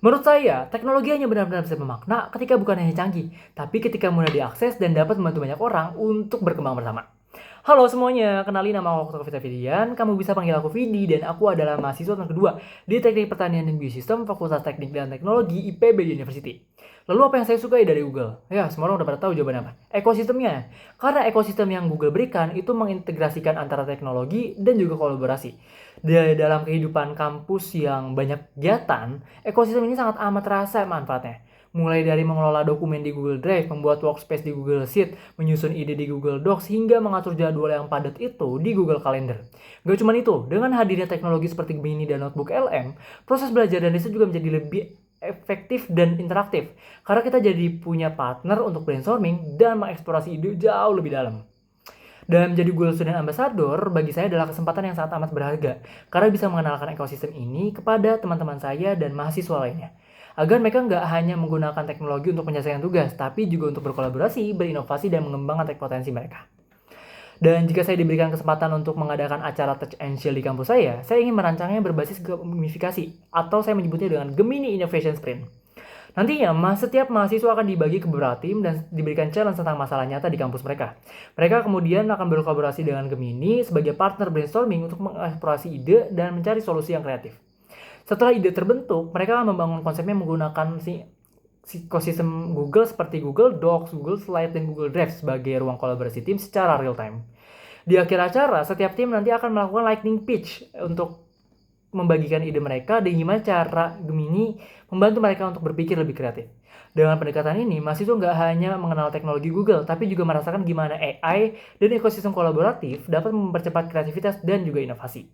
Menurut saya, teknologi hanya benar-benar bisa bermakna ketika bukan hanya canggih, tapi ketika mudah diakses dan dapat membantu banyak orang untuk berkembang bersama. Halo semuanya, kenalin nama aku Vita Fidian, kamu bisa panggil aku Vidi dan aku adalah mahasiswa tahun kedua di Teknik Pertanian dan Biosistem Fakultas Teknik dan Teknologi IPB University. Lalu apa yang saya sukai dari Google? Ya, semua orang udah pada tahu jawaban apa. Ekosistemnya. Karena ekosistem yang Google berikan itu mengintegrasikan antara teknologi dan juga kolaborasi. Dalam kehidupan kampus yang banyak kegiatan, ekosistem ini sangat amat terasa manfaatnya. Mulai dari mengelola dokumen di Google Drive, membuat workspace di Google Sheet, menyusun ide di Google Docs, hingga mengatur jadwal yang padat itu di Google Calendar. Gak cuma itu, dengan hadirnya teknologi seperti Gemini dan Notebook LM, proses belajar dan riset juga menjadi lebih efektif dan interaktif. Karena kita jadi punya partner untuk brainstorming dan mengeksplorasi ide jauh lebih dalam. Dan menjadi Google Student Ambassador bagi saya adalah kesempatan yang sangat amat berharga karena bisa mengenalkan ekosistem ini kepada teman-teman saya dan mahasiswa lainnya. Agar mereka nggak hanya menggunakan teknologi untuk menyelesaikan tugas, tapi juga untuk berkolaborasi, berinovasi, dan mengembangkan potensi mereka. Dan jika saya diberikan kesempatan untuk mengadakan acara Touch and Shield di kampus saya ingin merancangnya berbasis gamifikasi, atau saya menyebutnya dengan Gemini Innovation Sprint. Nantinya, setiap mahasiswa akan dibagi ke beberapa tim dan diberikan challenge tentang masalah nyata di kampus mereka. Mereka kemudian akan berkolaborasi dengan Gemini sebagai partner brainstorming untuk mengeksplorasi ide dan mencari solusi yang kreatif. Setelah ide terbentuk, mereka akan membangun konsepnya menggunakan ekosistem Google seperti Google Docs, Google Slide, dan Google Drive sebagai ruang kolaborasi tim secara real time. Di akhir acara, setiap tim nanti akan melakukan lightning pitch untuk membagikan ide mereka dan gimana cara Gemini membantu mereka untuk berpikir lebih kreatif. Dengan pendekatan ini, mahasiswa nggak hanya mengenal teknologi Google, tapi juga merasakan gimana AI dan ekosistem kolaboratif dapat mempercepat kreativitas dan juga inovasi.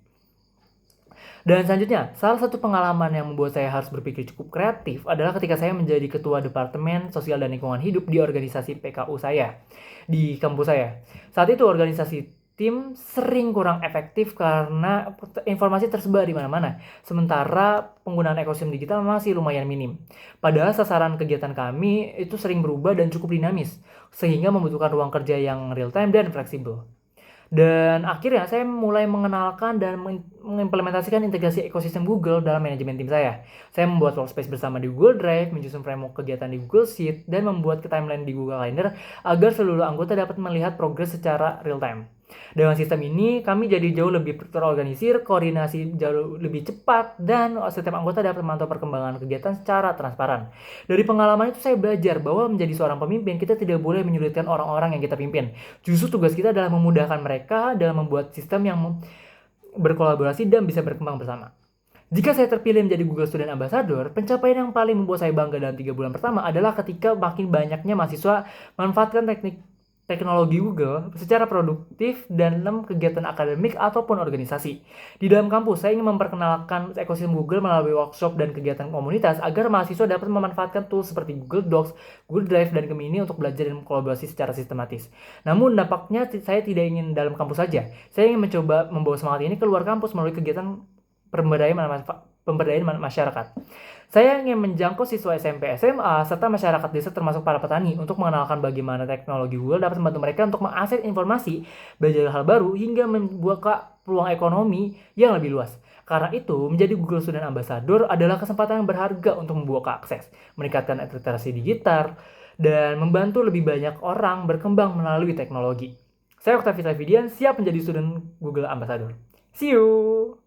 Dan selanjutnya, salah satu pengalaman yang membuat saya harus berpikir cukup kreatif adalah ketika saya menjadi ketua Departemen Sosial dan Lingkungan Hidup di organisasi PKU saya, di kampus saya. Saat itu organisasi tim sering kurang efektif karena informasi tersebar di mana-mana, sementara penggunaan ekosistem digital masih lumayan minim. Padahal sasaran kegiatan kami itu sering berubah dan cukup dinamis, sehingga membutuhkan ruang kerja yang real time dan fleksibel. Dan akhirnya saya mulai mengenalkan dan mengimplementasikan integrasi ekosistem Google dalam manajemen tim saya. Saya membuat workspace bersama di Google Drive, menyusun framework kegiatan di Google Sheet, dan membuat timeline di Google Calendar agar seluruh anggota dapat melihat progres secara real time. Dengan sistem ini, kami jadi jauh lebih terorganisir, koordinasi jauh lebih cepat, dan setiap anggota dapat memantau perkembangan kegiatan secara transparan. Dari pengalaman itu saya belajar bahwa menjadi seorang pemimpin, kita tidak boleh menyulitkan orang-orang yang kita pimpin. Justru tugas kita adalah memudahkan mereka dalam membuat sistem yang berkolaborasi dan bisa berkembang bersama. Jika saya terpilih menjadi Google Student Ambassador, pencapaian yang paling membuat saya bangga dalam 3 bulan pertama adalah ketika makin banyaknya mahasiswa manfaatkan teknologi Google secara produktif dalam kegiatan akademik ataupun organisasi. Di dalam kampus, saya ingin memperkenalkan ekosistem Google melalui workshop dan kegiatan komunitas agar mahasiswa dapat memanfaatkan tools seperti Google Docs, Google Drive, dan Gemini untuk belajar dan kolaborasi secara sistematis. Namun, dampaknya saya tidak ingin dalam kampus saja. Saya ingin mencoba membawa semangat ini keluar kampus melalui kegiatan pemberdayaan masyarakat. Saya ingin menjangkau siswa SMP, SMA, serta masyarakat desa termasuk para petani untuk mengenalkan bagaimana teknologi Google dapat membantu mereka untuk mengakses informasi, belajar hal baru, hingga membuka peluang ekonomi yang lebih luas. Karena itu, menjadi Google Student Ambassador adalah kesempatan yang berharga untuk membuka akses, meningkatkan literasi digital, dan membantu lebih banyak orang berkembang melalui teknologi. Saya Octavia Fidian, siap menjadi student Google Ambassador. See you!